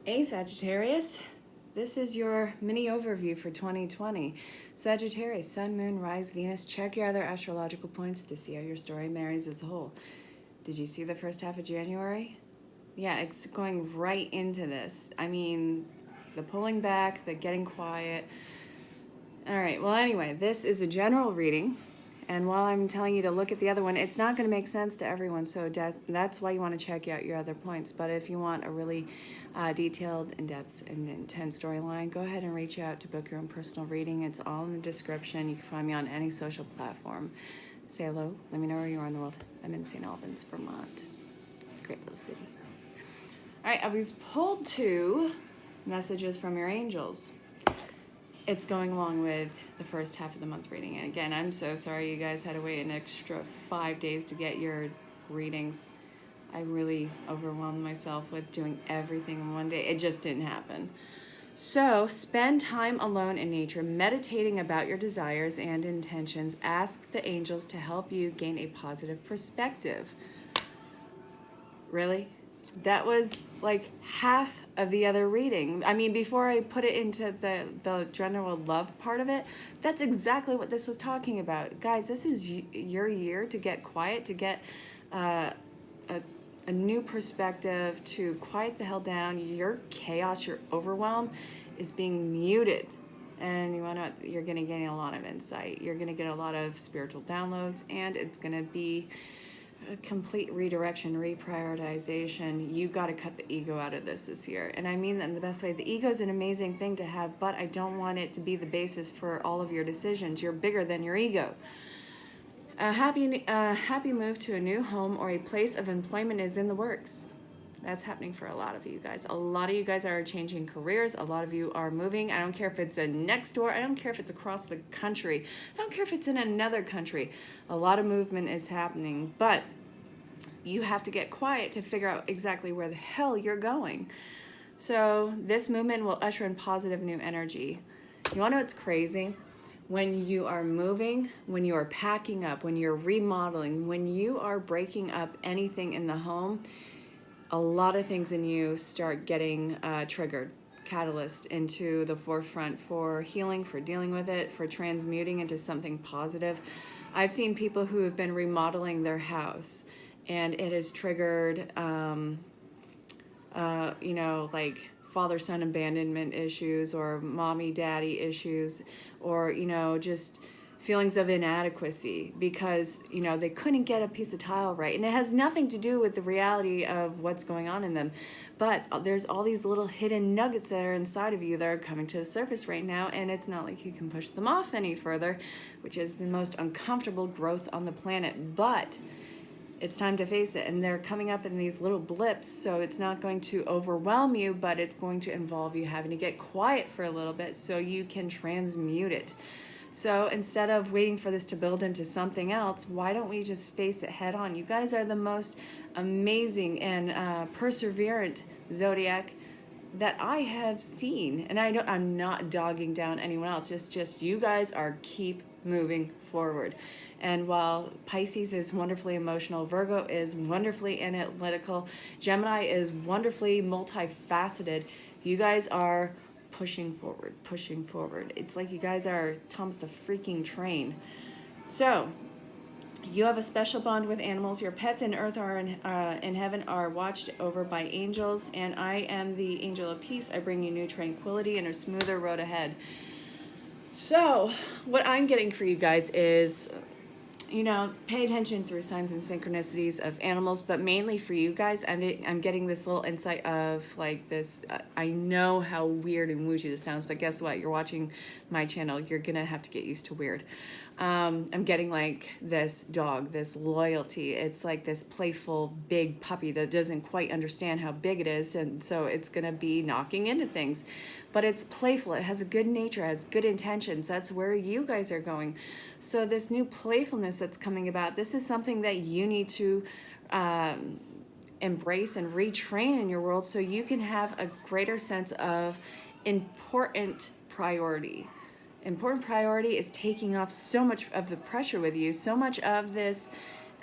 Hey Sagittarius, this is your mini overview for 2020. Sagittarius, Sun, Moon, Rise, Venus, check your other astrological points to see how your story marries as a whole. Did you see the first half of January? Yeah, it's going right into this. I mean, the pulling back, the getting quiet. All right, well anyway, this is a general reading. And while I'm telling you to look at the other one, it's not going to make sense to everyone, so that's why you want to check out your other points. But if you want a really detailed, in-depth, and intense storyline, go ahead and reach out to book your own personal reading. It's all in the description. You can find me on any social platform. Say hello. Let me know where you are in the world. I'm in St. Albans, Vermont. It's a great little city. All right, I was pulled two messages from your angels. It's going along with the first half of the month reading. And again, I'm so sorry you guys had to wait an extra 5 days to get your readings. I really overwhelmed myself with doing everything in one day. It just didn't happen. So spend time alone in nature, meditating about your desires and intentions. Ask the angels to help you gain a positive perspective. Really? That was like half of the other reading. I mean, before I put it into the general love part of it, that's exactly what this was talking about. Guys, this is your year to get quiet, to get a new perspective, to quiet the hell down. Your chaos, your overwhelm is being muted. And you want to, you're going to gain a lot of insight. You're going to get a lot of spiritual downloads, and it's going to be a complete redirection, reprioritization. You got to cut the ego out of this year. And I mean that in the best way. The ego is an amazing thing to have, but I don't want it to be the basis for all of your decisions. You're bigger than your ego. A happy move to a new home or a place of employment is in the works. That's happening for a lot of you guys. A lot of you guys are changing careers. A lot of you are moving. I don't care if it's a next door. I don't care if it's across the country. I don't care if it's in another country. A lot of movement is happening, but you have to get quiet to figure out exactly where the hell you're going. So this movement will usher in positive new energy. You want to know what's crazy? When you are moving, when you are packing up, when you're remodeling, when you are breaking up anything in the home, a lot of things in you start getting triggered, catalyst into the forefront for healing, for dealing with it, for transmuting into something positive. I've seen people who have been remodeling their house, and it has triggered, like father-son abandonment issues, or mommy-daddy issues, or, just feelings of inadequacy because, they couldn't get a piece of tile right. And it has nothing to do with the reality of what's going on in them. But there's all these little hidden nuggets that are inside of you that are coming to the surface right now. And it's not like you can push them off any further, which is the most uncomfortable growth on the planet. But it's time to face it. And they're coming up in these little blips. So it's not going to overwhelm you, but it's going to involve you having to get quiet for a little bit so you can transmute it. So instead of waiting for this to build into something else, why don't we just face it head on? You guys are the most amazing and perseverant zodiac that I have seen. And I'm not dogging down anyone else. It's just you guys keep moving forward. And while Pisces is wonderfully emotional, Virgo is wonderfully analytical, Gemini is wonderfully multifaceted, you guys are pushing forward. It's like you guys are Thomas the freaking train. So you have a special bond with animals. Your pets in earth are in heaven are watched over by angels, and I am the angel of peace. I bring you new tranquility and a smoother road ahead. So what I'm getting for you guys is, pay attention through signs and synchronicities of animals, but mainly for you guys, I'm getting this little insight of like this. I know how weird and woozy this sounds, but guess what? You're watching my channel. You're gonna have to get used to weird. I'm getting like this dog, this loyalty. It's like this playful big puppy that doesn't quite understand how big it is, and so it's gonna be knocking into things. But it's playful. It has a good nature, has good intentions. That's where you guys are going. So this new playfulness that's coming about, this is something that you need to embrace and retrain in your world so you can have a greater sense of important priority. Important priority is taking off so much of the pressure with you, so much of this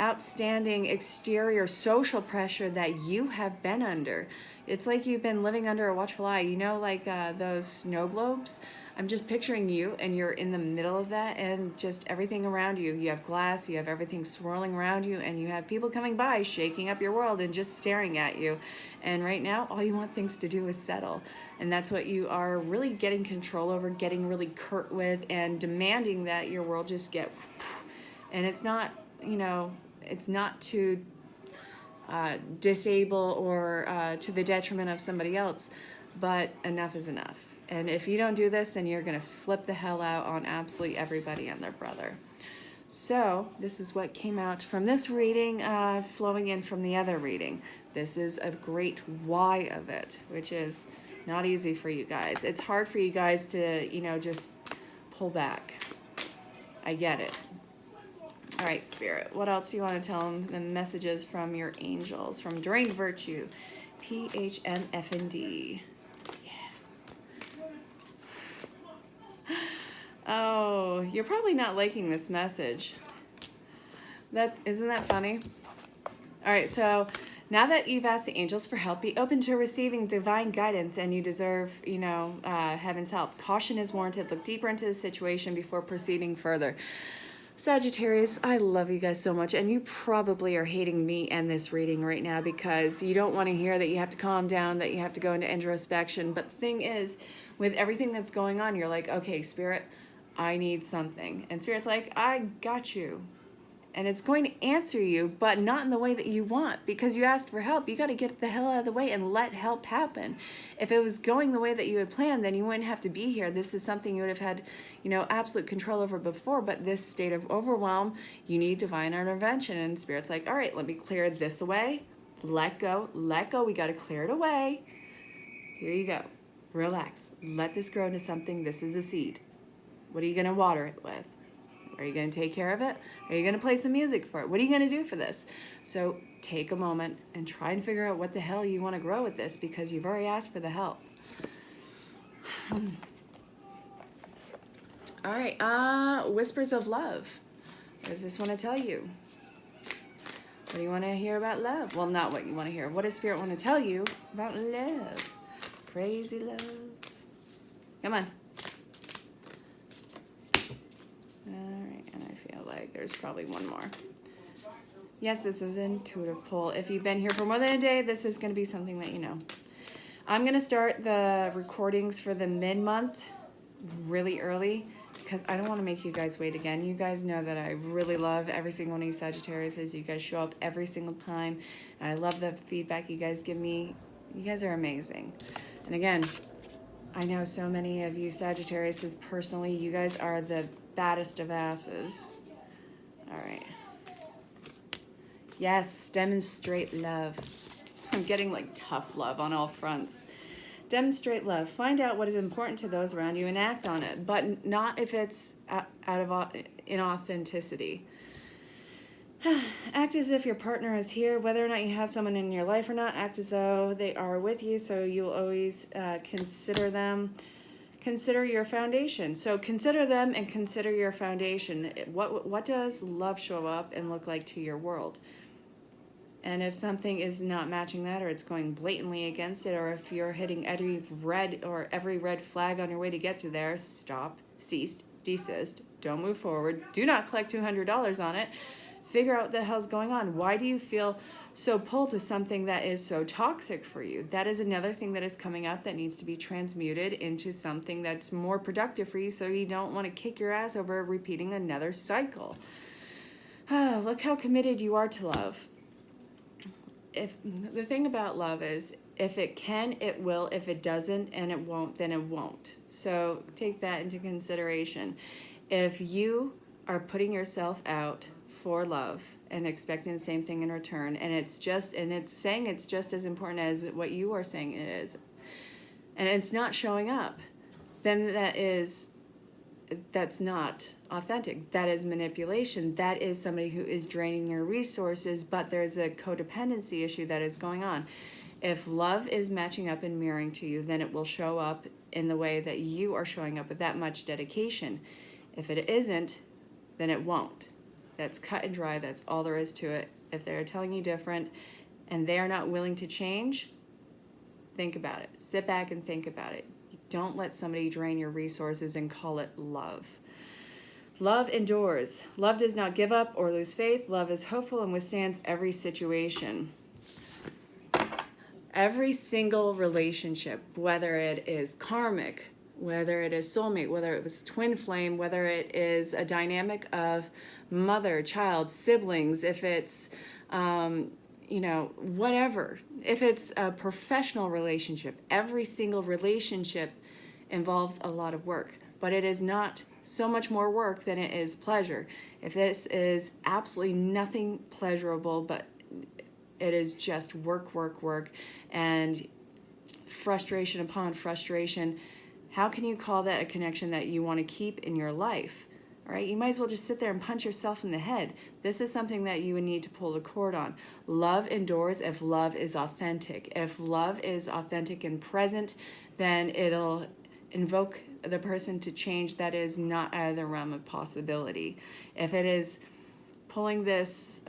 outstanding exterior social pressure that you have been under. It's like you've been living under a watchful eye. You know, like those snow globes? I'm just picturing you, and you're in the middle of that, and just everything around you. You have glass, you have everything swirling around you, and you have people coming by, shaking up your world and just staring at you. And right now, all you want things to do is settle. And that's what you are really getting control over, getting really curt with, and demanding that your world just get... And it's not, you know, it's not to disable or to the detriment of somebody else, but enough is enough. And if you don't do this, then you're going to flip the hell out on absolutely everybody and their brother. So this is what came out from this reading, flowing in from the other reading. This is a great why of it, which is not easy for you guys. It's hard for you guys to, you know, just pull back. I get it. All right, Spirit, what else do you want to tell them? The messages from your angels, from Drained Virtue, PHMFND. Oh, you're probably not liking this message. Isn't that funny? All right, so now that you've asked the angels for help, be open to receiving divine guidance, and you deserve, you know, heaven's help. Caution is warranted. Look deeper into the situation before proceeding further. Sagittarius, I love you guys so much, and you probably are hating me and this reading right now because you don't want to hear that you have to calm down, that you have to go into introspection. But the thing is, with everything that's going on, you're like, okay, Spirit, I need something. And Spirit's like, I got you. And it's going to answer you, but not in the way that you want, because you asked for help. You got to get the hell out of the way and let help happen. If it was going the way that you had planned, then you wouldn't have to be here. This is something you would have had, you know, absolute control over before, but this state of overwhelm, you need divine intervention. And Spirit's like, all right, let me clear this away. Let go. We got to clear it away. Here you go. Relax. Let this grow into something. This is a seed. What are you going to water it with? Are you going to take care of it? Are you going to play some music for it? What are you going to do for this? So take a moment and try and figure out what the hell you want to grow with this, because you've already asked for the help. All right, Whispers of Love. What does this want to tell you? What do you want to hear about love? Well, not what you want to hear. What does Spirit want to tell you about love? Crazy love. Come on. There's probably one more. Yes, this is an intuitive pull. If you've been here for more than a day, this is going to be something that you know. I'm going to start the recordings for the mid-month really early because I don't want to make you guys wait again. You guys know that I really love every single one of you Sagittariuses. You guys show up every single time. And I love the feedback you guys give me. You guys are amazing. And again, I know so many of you Sagittariuses personally. You guys are the baddest of asses. All right. Yes, demonstrate love. I'm getting like tough love on all fronts. Demonstrate love. Find out what is important to those around you and act on it, but not if it's out of inauthenticity. Act as if your partner is here, whether or not you have someone in your life or not. Act as though they are with you, so you'll always consider them. Consider your foundation. So consider them and consider your foundation. What does love show up and look like to your world? And if something is not matching that, or it's going blatantly against it, or if you're hitting every red flag on your way to get to there, stop, cease, desist, don't move forward, do not collect $200 on it. Figure out what the hell's going on. Why do you feel so pulled to something that is so toxic for you? That is another thing that is coming up that needs to be transmuted into something that's more productive for you, so you don't want to kick your ass over repeating another cycle. Look how committed you are to love. If the thing about love is, if it can, it will. If it doesn't and it won't, then it won't. So take that into consideration. If you are putting yourself out for love and expecting the same thing in return, and it's saying it's just as important as what you are saying it is, and it's not showing up, then that's not authentic. That is manipulation. That is somebody who is draining your resources, but there's a codependency issue that is going on. If love is matching up and mirroring to you, then it will show up in the way that you are showing up with that much dedication. If it isn't, then it won't. That's cut and dry. That's all there is to it. If they're telling you different and they are not willing to change, think about it. Sit back and think about it. Don't let somebody drain your resources and call it love. Love endures. Love does not give up or lose faith. Love is hopeful and withstands every situation. Every single relationship, whether it is karmic, whether it is soulmate, whether it was twin flame, whether it is a dynamic of mother, child, siblings, if it's, whatever, if it's a professional relationship, every single relationship involves a lot of work, but it is not so much more work than it is pleasure. If this is absolutely nothing pleasurable, but it is just work, and frustration upon frustration, how can you call that a connection that you want to keep in your life? All right, you might as well just sit there and punch yourself in the head. This is something that you would need to pull the cord on. Love endures if love is authentic. If love is authentic and present, then it'll invoke the person to change that is not out of the realm of possibility. If it is pulling this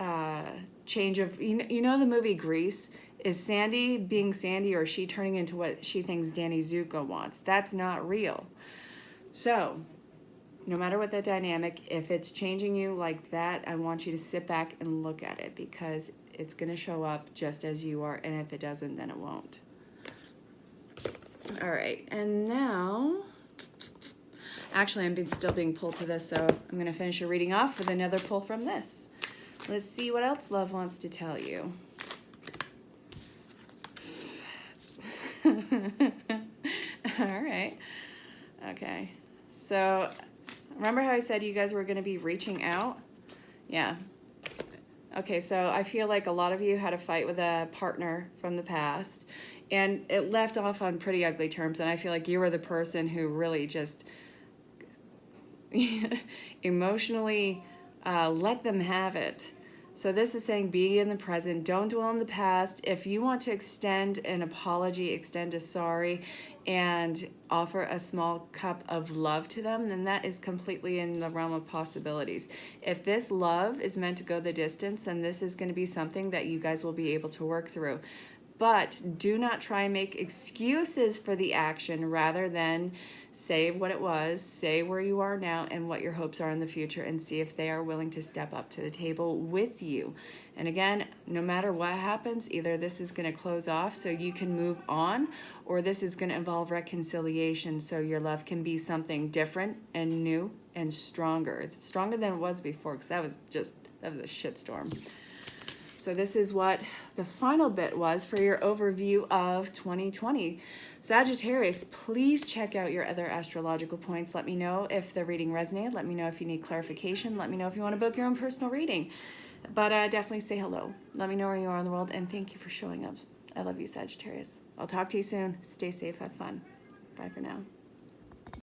change of, you know the movie Grease? Is Sandy being Sandy, or is she turning into what she thinks Danny Zuko wants? That's not real. So, no matter what that dynamic, if it's changing you like that, I want you to sit back and look at it, because it's going to show up just as you are, and if it doesn't, then it won't. All right, and now, actually, I'm still being pulled to this, so I'm going to finish your reading off with another pull from this. Let's see what else love wants to tell you. All right. Okay. So, remember how I said you guys were going to be reaching out? Yeah. Okay, so I feel like a lot of you had a fight with a partner from the past, and it left off on pretty ugly terms, and I feel like you were the person who really just emotionally let them have it. So this is saying be in the present, don't dwell in the past. If you want to extend an apology, extend a sorry, and offer a small cup of love to them, then that is completely in the realm of possibilities. If this love is meant to go the distance, then this is going to be something that you guys will be able to work through. But do not try and make excuses for the action, rather than say what it was, say where you are now and what your hopes are in the future, and see if they are willing to step up to the table with you. And again, no matter what happens, either this is going to close off so you can move on, or this is going to involve reconciliation so your love can be something different and new and stronger. It's stronger than it was before, because that was a shitstorm. So this is what the final bit was for your overview of 2020. Sagittarius, please check out your other astrological points. Let me know if the reading resonated. Let me know if you need clarification. Let me know if you want to book your own personal reading. But definitely say hello. Let me know where you are in the world, and thank you for showing up. I love you, Sagittarius. I'll talk to you soon. Stay safe. Have fun. Bye for now.